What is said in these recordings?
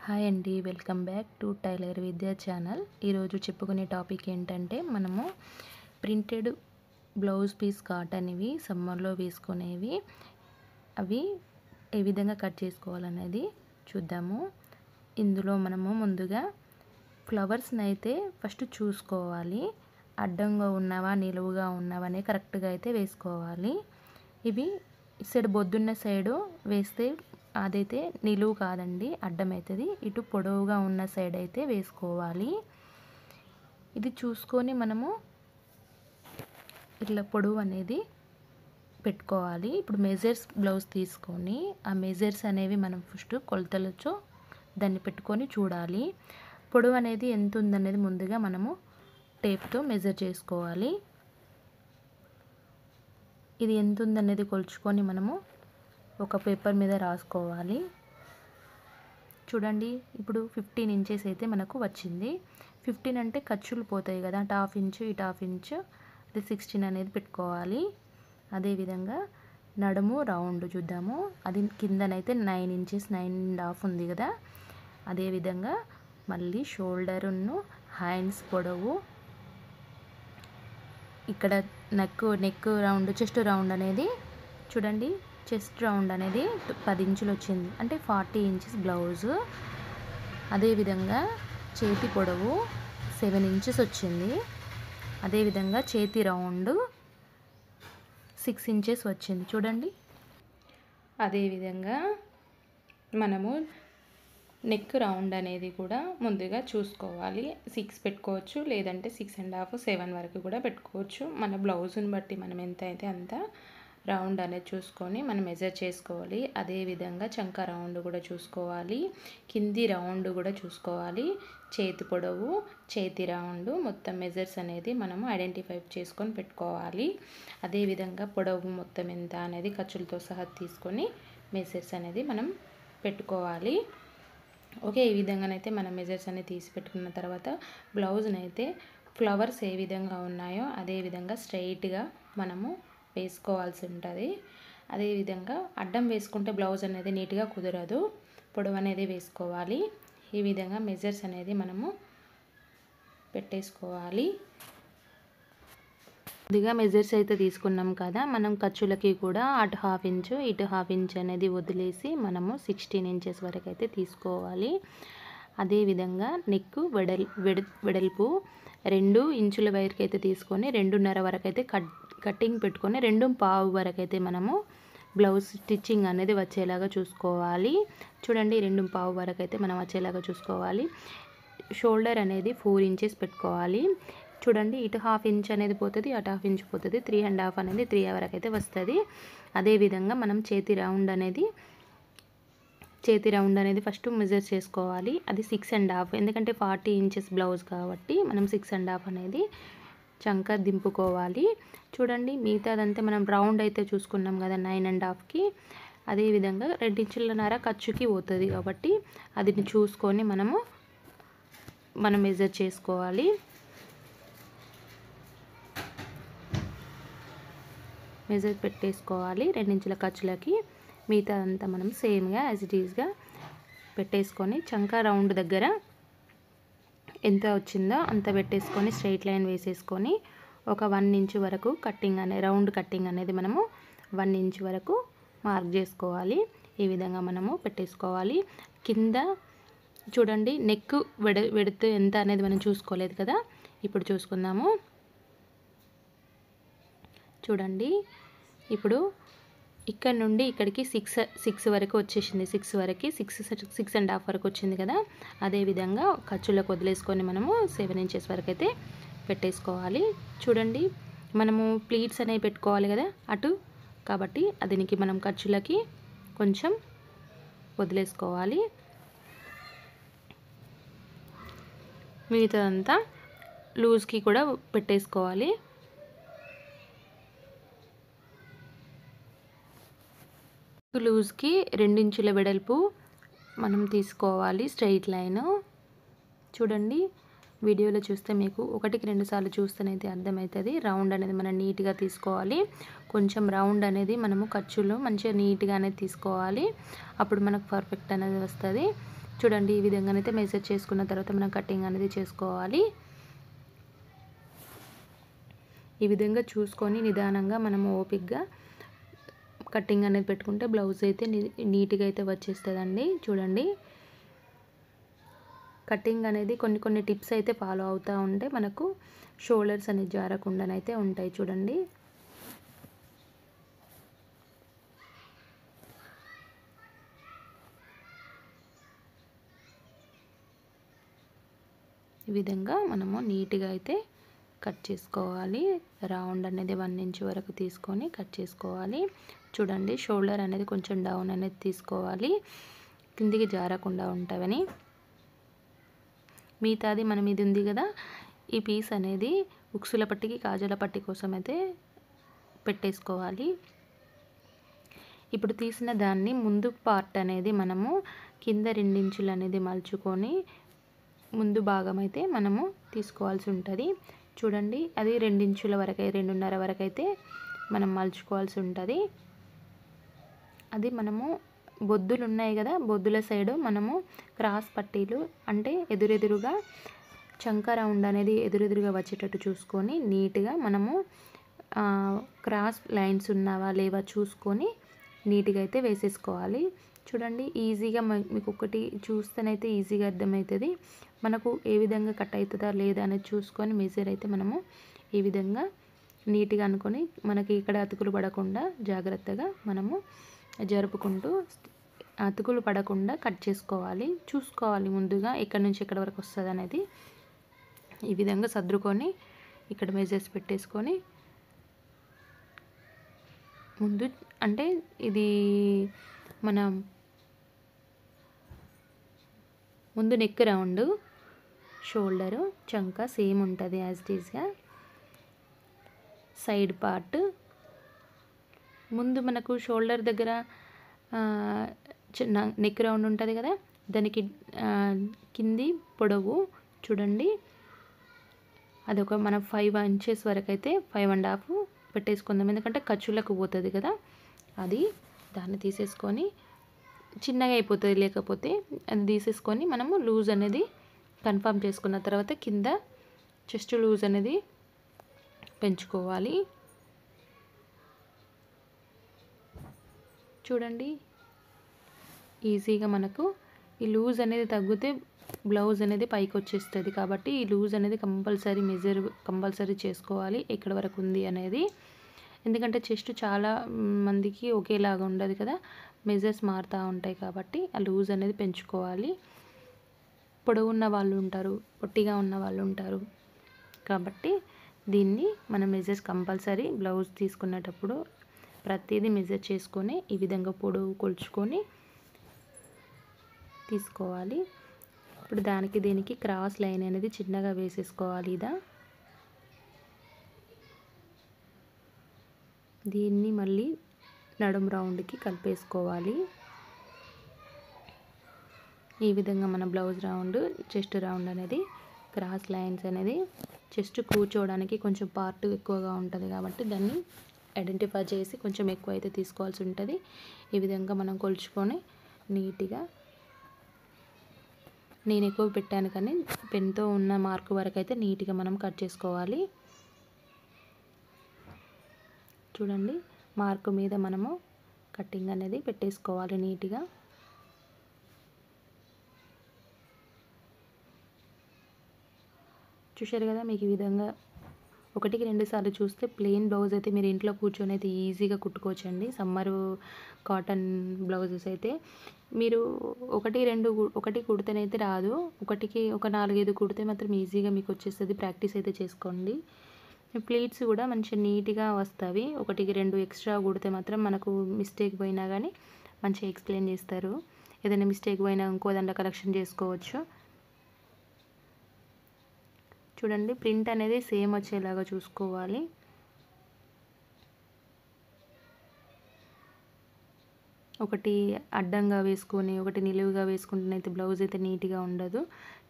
Hi అండి, welcome back to tailor విద్యా channel. ఈరోజు చెప్పుకునే టాపిక్ ఏంటంటే మనము ప్రింటెడ్ బ్లౌజ్ పీస్ కాటన్ ఇవి సమ్మర్లో వేసుకునేవి అవి ఏ విధంగా కట్ చేసుకోవాలనేది చూద్దాము. ఇందులో మనము ముందుగా ఫ్లవర్స్ని అయితే ఫస్ట్ చూసుకోవాలి. అడ్డంగా ఉన్నవా నిలువుగా ఉన్నవా అని కరెక్ట్గా అయితే వేసుకోవాలి. ఇవి ఇటు సైడ్ బొద్దున్న సైడు వేస్తే అదైతే నిలువు కాదండి, అడ్డం అవుతుంది. ఇటు పొడవుగా ఉన్న సైడ్ అయితే వేసుకోవాలి. ఇది చూసుకొని మనము ఇట్లా పొడవు అనేది పెట్టుకోవాలి. ఇప్పుడు మెజర్స్ బ్లౌజ్ తీసుకొని ఆ మెజర్స్ అనేవి మనం ఫస్ట్ కొలతలతో దాన్ని పెట్టుకొని చూడాలి. పొడవు అనేది ఎంత ఉందనేది ముందుగా మనము టేప్తో మెజర్ చేసుకోవాలి. ఇది ఎంత ఉందనేది కొలుచుకొని మనము ఒక పేపర్ మీద రాసుకోవాలి. చూడండి, ఇప్పుడు 15 ఇంచెస్ అయితే మనకు వచ్చింది. 15 అంటే ఖర్చులు పోతాయి కదా, అటు హాఫ్ ఇంచు ఇటు హాఫ్ ఇంచు, అది 16 అనేది పెట్టుకోవాలి. అదేవిధంగా నడుము రౌండ్ చూద్దాము. అది కిందనైతే 9 ఇంచెస్ 9.5 ఉంది కదా. అదేవిధంగా మళ్ళీ షోల్డర్ను హ్యాండ్స్ పొడవు, ఇక్కడ నెక్ రౌండ్, చెస్ట్ రౌండ్ అనేది చూడండి, చెస్ట్ రౌండ్ అనేది 10 ఇంచులు వచ్చింది, అంటే 40 ఇంచెస్ బ్లౌజు. అదేవిధంగా చేతి పొడవు 7 ఇంచెస్ వచ్చింది. అదేవిధంగా చేతి రౌండ్ 6 ఇంచెస్ వచ్చింది చూడండి. అదేవిధంగా మనము నెక్ రౌండ్ అనేది కూడా ముందుగా చూసుకోవాలి. 6 పెట్టుకోవచ్చు, లేదంటే 6.5 7 వరకు కూడా పెట్టుకోవచ్చు. మన బ్లౌజుని బట్టి మనం ఎంత అయితే అంత రౌండ్ అనేది చూసుకొని మనం మెజర్ చేసుకోవాలి. అదేవిధంగా చంక రౌండ్ కూడా చూసుకోవాలి, కింది రౌండ్ కూడా చూసుకోవాలి, చేతి పొడవు చేతి రౌండ్ మొత్తం మెజర్స్ అనేది మనము ఐడెంటిఫై చేసుకొని పెట్టుకోవాలి. అదేవిధంగా పొడవు మొత్తం ఎంత అనేది ఖర్చులతో సహా తీసుకొని మెజర్స్ అనేది మనం పెట్టుకోవాలి. ఓకే, ఈ విధంగానైతే మనం మెజర్స్ అనేది తీసి పెట్టుకున్న తర్వాత బ్లౌజ్ని అయితే ఫ్లవర్స్ ఏ విధంగా ఉన్నాయో అదే విధంగా స్ట్రైట్గా మనము వేసుకోవాల్సి ఉంటుంది. అదేవిధంగా అడ్డం వేసుకుంటే బ్లౌజ్ అనేది నీట్గా కుదరదు, పొడవు అనేది వేసుకోవాలి. ఈ విధంగా మెజర్స్ అనేది మనము పెట్టేసుకోవాలి. కొద్దిగా మెజర్స్ అయితే తీసుకున్నాం కదా, మనం ఖర్చులకి కూడా అటు హాఫ్ ఇంచు ఇటు హాఫ్ ఇంచ్ అనేది వదిలేసి మనము 16 ఇంచెస్ వరకు అయితే తీసుకోవాలి. అదేవిధంగా నెక్ వెడల్పు 2 ఇంచుల వరకు అయితే తీసుకొని 2.5 వరకు అయితే కటింగ్ పెట్టుకొని 2.5 వరకు అయితే మనము బ్లౌజ్ స్టిచ్చింగ్ అనేది వచ్చేలాగా చూసుకోవాలి. చూడండి, 2.5 వరకు అయితే మనం వచ్చేలాగా చూసుకోవాలి. షోల్డర్ అనేది 4 ఇంచెస్ పెట్టుకోవాలి. చూడండి, ఇటు హాఫ్ ఇంచ్ అనేది పోతుంది, అటు హాఫ్ ఇంచ్ పోతుంది, 3.5 అనేది 3 వరకు అయితే వస్తుంది. అదేవిధంగా మనం చేతి రౌండ్ అనేది ఫస్ట్ మెజర్ చేసుకోవాలి. అది 6.5, ఎందుకంటే 40 ఇంచెస్ బ్లౌజ్ కాబట్టి మనం 6.5 అనేది చంక దింపుకోవాలి. చూడండి, మిగతాదంతా మనం రౌండ్ అయితే చూసుకున్నాం కదా 9.5కి. అదేవిధంగా 2 ఇంచులన్నర ఖర్చుకి పోతుంది కాబట్టి అది చూసుకొని మనం మెజర్ చేసుకోవాలి. మెజర్ పెట్టేసుకోవాలి 2 ఇంచుల ఖర్చులకి. మిగతా అంతా మనం సేమ్గా యాజ్ ఇట్ ఈజ్గా పెట్టేసుకొని చంక రౌండ్ దగ్గర ఎంత వచ్చిందో అంత పెట్టేసుకొని స్ట్రైట్ లైన్ వేసేసుకొని ఒక 1 ఇంచ్ వరకు రౌండ్ కట్టింగ్ అనేది మనము 1 ఇంచ్ వరకు మార్క్ చేసుకోవాలి. ఈ విధంగా మనము పెట్టేసుకోవాలి. కింద చూడండి, నెక్ వెడతు ఎంత అనేది మనం చూసుకోలేదు కదా, ఇప్పుడు చూసుకుందాము. చూడండి, ఇప్పుడు ఇక్కడ నుండి ఇక్కడికి 6 వరకు వచ్చేసింది. 6.5 వరకు వచ్చింది కదా. అదేవిధంగా ఖర్చులకు వదిలేసుకొని మనము 7 ఇంచెస్ వరకు అయితే పెట్టేసుకోవాలి. చూడండి, మనము ప్లీట్స్ అనేవి పెట్టుకోవాలి కదా అటు, కాబట్టి దీనికి మనం ఖర్చులకి కొంచెం వదిలేసుకోవాలి. మిగతాదంతా లూజ్కి కూడా పెట్టేసుకోవాలి. లూజ్కి 2 ఇంచుల వెడల్పు మనం తీసుకోవాలి స్ట్రైట్ లైన్. చూడండి, వీడియోలో చూస్తే మీకు 1కి 2 సార్లు చూస్తేనైతే అర్థమవుతుంది. రౌండ్ అనేది మనం నీట్గా తీసుకోవాలి. కొంచెం రౌండ్ అనేది మనము ఖర్చులు మంచిగా నీట్గా అనేది తీసుకోవాలి, అప్పుడు మనకు పర్ఫెక్ట్ అనేది వస్తుంది. చూడండి ఈ విధంగానైతే మెజర్ చేసుకున్న తర్వాత మనం కటింగ్ అనేది చేసుకోవాలి. ఈ విధంగా చూసుకొని నిదానంగా మనము ఓపికగా కటింగ్ అనేది పెట్టుకుంటే బ్లౌజ్ అయితే నీట్గా అయితే వచ్చేస్తుందండి. చూడండి కటింగ్ అనేది కొన్ని టిప్స్ అయితే ఫాలో అవుతూ ఉంటే మనకు షోల్డర్స్ అనేది జారకుండానైతే ఉంటాయి. చూడండి ఈ విధంగా మనము నీట్గా అయితే కట్ చేసుకోవాలి. రౌండ్ అనేది 1 ఇంచ్ వరకు తీసుకొని కట్ చేసుకోవాలి. చూడండి షోల్డర్ అనేది కొంచెం డౌన్ అనేది తీసుకోవాలి, కిందికి జారకుండా ఉంటావని. మిగతాది మనం ఇది ఉంది కదా, ఈ పీస్ అనేది ఉక్సుల పట్టికి కాజాల పట్టి కోసం అయితే పెట్టేసుకోవాలి. ఇప్పుడు తీసిన దాన్ని ముందు పార్ట్ అనేది మనము కింద 2 ఇంచులు అనేది మలుచుకొని ముందు భాగం అయితే మనము తీసుకోవాల్సి ఉంటుంది. చూడండి అది 2 ఇంచుల వరకు 2.5 వరకు అయితే మనం మలుచుకోవాల్సి ఉంటుంది. అది మనము బొద్దులు ఉన్నాయి కదా, బొద్దుల సైడు మనము క్రాస్ పట్టీలు అంటే ఎదురెదురుగా చంక రౌండ్ అనేది ఎదురెదురుగా వచ్చేటట్టు చూసుకొని నీట్గా మనము క్రాస్ లైన్స్ ఉన్నావా లేవా చూసుకొని నీట్గా అయితే వేసేసుకోవాలి. చూడండి ఈజీగా మీకు ఒకటి చూస్తేనైతే ఈజీగా అర్థమవుతుంది. మనకు ఏ విధంగా కట్ అవుతుందా లేదా అనేది చూసుకొని మెజర్ అయితే మనము ఈ విధంగా నీట్గా అనుకొని మనకి ఇక్కడ అతుకులు పడకుండా జాగ్రత్తగా మనము జరుపుకుంటూ అతుకులు పడకుండా కట్ చేసుకోవాలి. చూసుకోవాలి ముందుగా ఎక్కడి నుంచి ఎక్కడి వరకు వస్తుంది అనేది. ఈ విధంగా సర్దుకొని ఇక్కడ మెజర్స్ పెట్టేసుకొని ముందు అంటే ఇది మనం ముందు నెక్ రౌండ్, షోల్డరు, చంక సేమ్ ఉంటుంది యాజ్ ఇట్ ఈస్గా. సైడ్ పార్ట్ ముందు మనకు షోల్డర్ దగ్గర చిన్న నెక్ రౌండ్ ఉంటుంది కదా, దానికి కింది పొడవు చూడండి అదొక మనం 5 ఇంచెస్ వరకు అయితే 5.5 పెట్టేసుకుందాం. ఎందుకంటే ఖర్చులకు పోతుంది కదా, అది దాన్ని తీసేసుకొని చిన్నగా అయిపోతుంది లేకపోతే అది తీసేసుకొని మనము లూజ్ అనేది కన్ఫర్మ్ చేసుకున్న తర్వాత కింద చెస్ట్ లూజ్ అనేది పెంచుకోవాలి. చూడండి ఈజీగా మనకు ఈ లూజ్ అనేది తగ్గితే బ్లౌజ్ అనేది పైకి వచ్చేస్తుంది. కాబట్టి ఈ లూజ్ అనేది కంపల్సరీ చేసుకోవాలి ఎక్కడి వరకు ఉంది అనేది. ఎందుకంటే చెస్ట్ చాలా మందికి ఒకేలాగా ఉండదు కదా, మెజర్స్ మారుతూ ఉంటాయి. కాబట్టి ఆ లూజ్ అనేది పెంచుకోవాలి. పొడవు ఉన్న వాళ్ళు ఉంటారు, పొట్టిగా ఉన్న వాళ్ళు ఉంటారు. కాబట్టి దీన్ని మనం మెజర్స్ కంపల్సరీ బ్లౌజ్ తీసుకునేటప్పుడు ప్రతిదీ మెజర్ చేసుకొని ఈ విధంగా పొడవు కొలుచుకొని తీసుకోవాలి. ఇప్పుడు దానికి దీనికి క్రాస్ లైన్ అనేది చిన్నగా వేసేసుకోవాలి. దీన్ని మళ్ళీ నడుము రౌండ్కి కలిపేసుకోవాలి. ఈ విధంగా మన బ్లౌజ్ రౌండ్, చెస్ట్ రౌండ్ అనేది క్రాస్ లైన్స్ అనేది చెస్ట్ కూర్చోవడానికి కొంచెం పార్ట్ ఎక్కువగా ఉంటుంది కాబట్టి దాన్ని ఐడెంటిఫై చేసి కొంచెం ఎక్కువ అయితే తీసుకోవాల్సి ఉంటుంది. ఈ విధంగా మనం కొలుచుకొని నీట్గా నేను ఎక్కువ పెట్టాను కానీ పెన్తో ఉన్న మార్క్ వరకు అయితే నీట్గా మనం కట్ చేసుకోవాలి. చూడండి మార్క్ మీద మనము కటింగ్ అనేది పెట్టేసుకోవాలి నీట్గా. చూశారు కదా, మీకు ఈ విధంగా 1-2 సార్లు చూస్తే ప్లెయిన్ బ్లౌజ్ అయితే మీరు ఇంట్లో కూర్చొని అయితే ఈజీగా కుట్టుకోవచ్చండి. సమ్మరు కాటన్ బ్లౌజెస్ అయితే మీరు 1 కుడితేనైతే రాదు, ఒక 4-5 కుడితే మాత్రం ఈజీగా మీకు వచ్చేస్తుంది. ప్రాక్టీస్ అయితే చేసుకోండి. ప్లీట్స్ కూడా మంచిగా నీట్గా వస్తాయి. 1-2 ఎక్స్ట్రా కుడితే మాత్రం మనకు మిస్టేక్ పోయినా కానీ మంచిగా ఎక్స్ప్లెయిన్ చేస్తారు. ఏదైనా మిస్టేక్ పోయినా ఇంకో దాంట్లో కరెక్షన్ చేసుకోవచ్చు. చూడండి ప్రింట్ అనేది సేమ్ వచ్చేలాగా చూసుకోవాలి. ఒకటి అడ్డంగా వేసుకొని ఒకటి నిలువుగా వేసుకుంటేనైతే బ్లౌజ్ అయితే నీట్గా ఉండదు.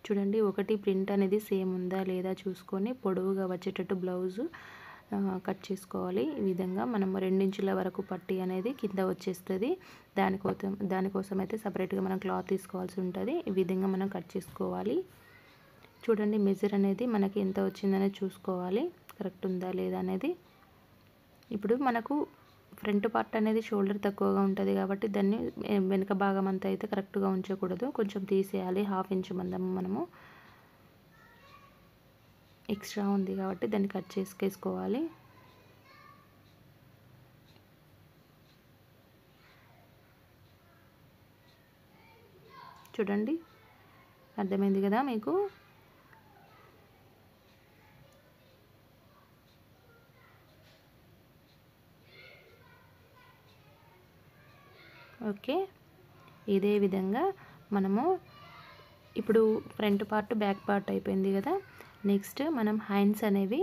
చూడండి ఒకటి ప్రింట్ అనేది సేమ్ ఉందా లేదా చూసుకొని పొడవుగా వచ్చేటట్టు బ్లౌజు కట్ చేసుకోవాలి. ఈ విధంగా మనం 2 ఇంచుల వరకు పట్టీ అనేది కింద వచ్చేస్తుంది. దానికోసం అయితే సపరేట్గా మనం క్లాత్ తీసుకోవాల్సి ఉంటుంది. ఈ విధంగా మనం కట్ చేసుకోవాలి. చూడండి మెజర్ అనేది మనకి ఎంత వచ్చిందనేది చూసుకోవాలి, కరెక్ట్ ఉందా లేదా అనేది. ఇప్పుడు మనకు ఫ్రంట్ పార్ట్ అనేది షోల్డర్ తక్కువగా ఉంటుంది కాబట్టి దాన్ని వెనుక భాగం అంతా అయితే కరెక్ట్గా ఉంచకూడదు, కొంచెం తీసేయాలి. 1/2 ఇంచ్ మందం మనము ఎక్స్ట్రా ఉంది కాబట్టి దాన్ని కట్ చేసుకేసుకోవాలి. చూడండి అర్థమైంది కదా మీకు. ఓకే, ఇదే విధంగా మనము ఇప్పుడు ఫ్రంట్ పార్ట్ బ్యాక్ పార్ట్ అయిపోయింది కదా. నెక్స్ట్ మనం హ్యాండ్స్ అనేవి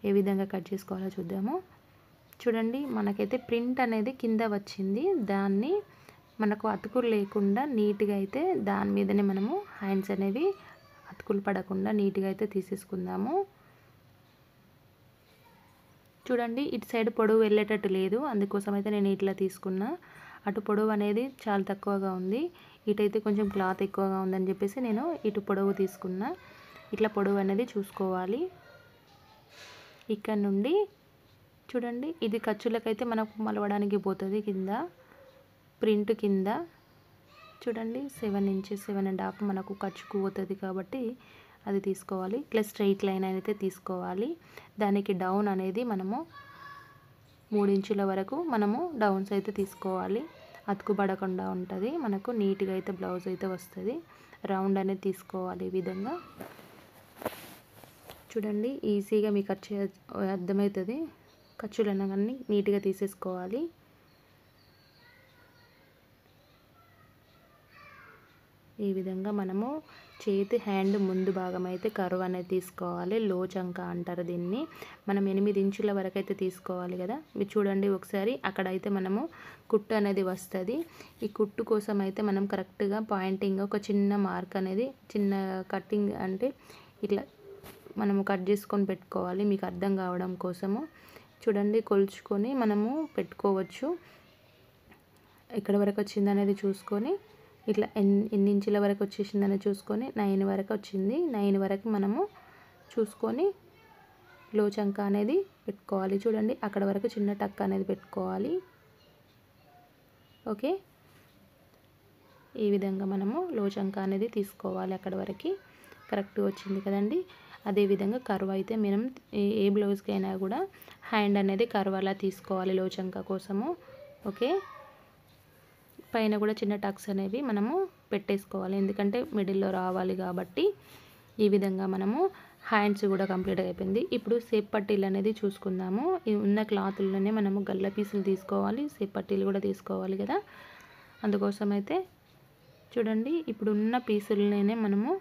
ఏ విధంగా కట్ చేసుకోవాలో చూద్దాము. చూడండి మనకైతే ప్రింట్ అనేది కింద వచ్చింది, దాన్ని మనకు అతుకులు లేకుండా నీట్గా అయితే దాని మీదనే మనము హ్యాండ్స్ అనేవి అతుకులు పడకుండా నీట్గా అయితే తీసేసుకుందాము. చూడండి ఇటు సైడ్ పొడవు వెళ్ళేటట్టు లేదు, అందుకోసం అయితే నేను ఇట్లా తీసుకున్నా. అటు పొడవు అనేది చాలా తక్కువగా ఉంది, ఇటైతే కొంచెం క్లాత్ ఎక్కువగా ఉందని చెప్పేసి నేను ఇటు పొడవు తీసుకున్నా. ఇట్లా పొడవు అనేది చూసుకోవాలి. ఇక్కడ నుండి చూడండి ఇది ఖర్చులకైతే మనకు మలవడానికి పోతుంది కింద ప్రింట్ కింద. చూడండి 7 ఇంచెస్ 7.5 మనకు ఖర్చుకు పోతుంది కాబట్టి అది తీసుకోవాలి. ఇట్లా స్ట్రైట్ లైన్ అయితే తీసుకోవాలి. దానికి డౌన్ అనేది మనము 3 ఇంచుల వరకు మనము డౌన్స్ అయితే తీసుకోవాలి, అతుకుపడకుండా ఉంటుంది మనకు. నీట్గా అయితే బ్లౌజ్ అయితే వస్తుంది. రౌండ్ అనేది తీసుకోవాలి ఈ విధంగా. చూడండి ఈజీగా మీకు అర్థమవుతుంది. ఖర్చులను అన్నీ నీట్గా తీసేసుకోవాలి. ఈ విధంగా మనము చేతి హ్యాండ్ ముందు భాగం అయితే కర్వ్ అనేది తీసుకోవాలి. లో చంక అంటారు దీన్ని. మనం 8 ఇంచుల వరకు అయితే తీసుకోవాలి కదా. మీరు చూడండి ఒకసారి అక్కడైతే మనము కుట్టు అనేది వస్తుంది. ఈ కుట్టు కోసం అయితే మనం కరెక్ట్గా పాయింటింగ్ ఒక చిన్న మార్క్ అనేది చిన్న కటింగ్ అంటే ఇట్లా మనము కట్ చేసుకొని పెట్టుకోవాలి మీకు అర్థం కావడం కోసము. చూడండి కొలుచుకొని మనము పెట్టుకోవచ్చు. ఎక్కడ వరకు వచ్చింది అనేది చూసుకొని ఇట్లా ఎన్ని ఇంచుల వరకు వచ్చేసిందని చూసుకొని 9 వరకు వచ్చింది. 9 వరకు మనము చూసుకొని లో చంక అనేది పెట్టుకోవాలి. చూడండి అక్కడ వరకు చిన్న టక్ అనేది పెట్టుకోవాలి. ఓకే, ఈ విధంగా మనము లో చంక అనేది తీసుకోవాలి. అక్కడ వరకు కరెక్ట్గా వచ్చింది కదండి. అదేవిధంగా కర్వ్ అయితే మనం ఏ బ్లౌజ్కి అయినా కూడా హ్యాండ్ అనేది కర్వ్ అలా తీసుకోవాలి లో చంక కోసము. ఓకే, పైన కూడా చిన్న టక్స్ అనేవి మనము పెట్టేసుకోవాలి, ఎందుకంటే మిడిల్లో రావాలి కాబట్టి. ఈ విధంగా మనము హ్యాండ్స్ కూడా కంప్లీట్ అయిపోయింది. ఇప్పుడు సేప్ పట్టీలు అనేది చూసుకుందాము. ఈ ఉన్న క్లాతుల్లోనే మనము గల్ల పీసులు తీసుకోవాలి, సేప్ పట్టీలు కూడా తీసుకోవాలి కదా. అందుకోసం అయితే చూడండి ఇప్పుడు ఉన్న పీసులనే మనము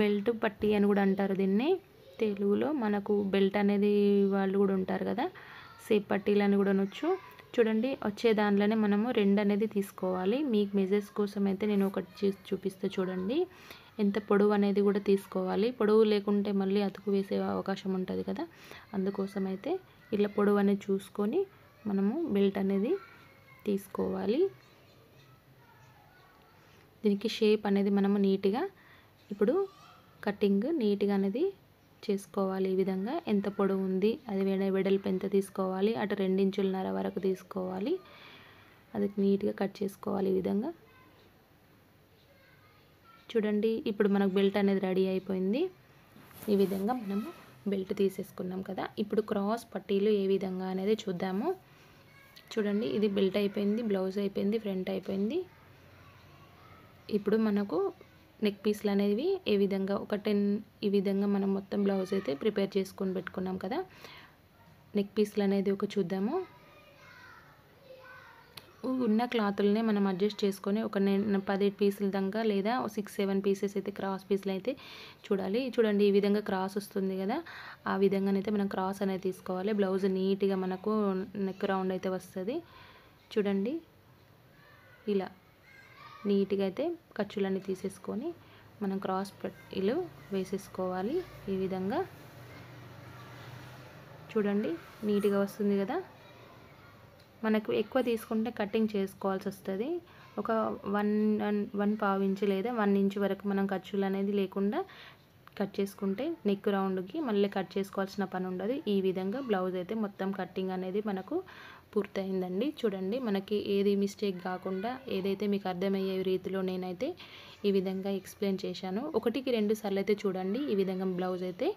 బెల్ట్ పట్టీ అని కూడా అంటారు దీన్ని తెలుగులో. మనకు బెల్ట్ అనేది వాళ్ళు కూడా ఉంటారు కదా, సేప్ పట్టీలు అని కూడా అనొచ్చు. చూడండి వచ్చే దాంట్లోనే మనము 2 అనేది తీసుకోవాలి. మీకు మెజర్స్ కోసం అయితే నేను ఒకటి చూపిస్తే చూడండి. ఎంత పొడవు అనేది కూడా తీసుకోవాలి. పొడవు లేకుంటే మళ్ళీ అతుకు వేసే అవకాశం ఉంటుంది కదా, అందుకోసం అయితే ఇట్లా పొడవు అనేది చూసుకొని మనము బెల్ట్ అనేది తీసుకోవాలి. దీనికి షేప్ అనేది మనము నీట్గా ఇప్పుడు కటింగ్ నీట్గా అనేది చేసుకోవాలి. ఈ విధంగా ఎంత పొడవు ఉంది అది వెడల్పు ఎంత తీసుకోవాలి, అటు 2.5 ఇంచుల వరకు తీసుకోవాలి. అది నీట్గా కట్ చేసుకోవాలి ఈ విధంగా. చూడండి ఇప్పుడు మనకు బెల్ట్ అనేది రెడీ అయిపోయింది. ఈ విధంగా మనము బెల్ట్ తీసేసుకున్నాం కదా. ఇప్పుడు క్రాస్ పట్టీలు ఏ విధంగా అనేది చూద్దాము. చూడండి ఇది బెల్ట్ అయిపోయింది, బ్లౌజ్ అయిపోయింది, ఫ్రంట్ అయిపోయింది. ఇప్పుడు మనకు నెక్ పీస్లు అనేవి ఏ విధంగా ఒక 10 ఈ విధంగా మనం మొత్తం బ్లౌజ్ అయితే ప్రిపేర్ చేసుకొని పెట్టుకున్నాం కదా. నెక్ పీస్లు అనేది ఒక చూద్దాము. ఉన్న క్లాతులనే మనం అడ్జస్ట్ చేసుకొని ఒక 10 పీసుల దాకా లేదా 6-7 పీసెస్ అయితే క్రాస్ పీసులు అయితే చూడాలి. చూడండి ఈ విధంగా క్రాస్ వస్తుంది కదా, ఆ విధంగానైతే మనం క్రాస్ అనేది తీసుకోవాలి. బ్లౌజ్ నీట్గా మనకు నెక్ రౌండ్ అయితే వస్తుంది. చూడండి ఇలా నీట్గా అయితే ఖర్చులన్నీ తీసేసుకొని మనం క్రాస్ పట్టీలు వేసేసుకోవాలి. ఈ విధంగా చూడండి నీట్గా వస్తుంది కదా. మనకు ఎక్కువ తీసుకుంటే కటింగ్ చేసుకోవాల్సి వస్తుంది. ఒక 1.5 ఇంచు లేదా 1 ఇంచు వరకు మనం ఖర్చులు అనేది లేకుండా కట్ చేసుకుంటే నెక్ రౌండ్కి మళ్ళీ కట్ చేసుకోవాల్సిన పని ఉండదు. ఈ విధంగా బ్లౌజ్ అయితే మొత్తం కటింగ్ అనేది మనకు పూర్తయిందండి. చూడండి మనకి ఏది మిస్టేక్ కాకుండా ఏదైతే మీకు అర్థమయ్యే రీతిలో నేనైతే ఈ విధంగా ఎక్స్ప్లెయిన్ చేశాను. 1కి 2 సార్లు అయితే చూడండి ఈ విధంగా బ్లౌజ్ అయితే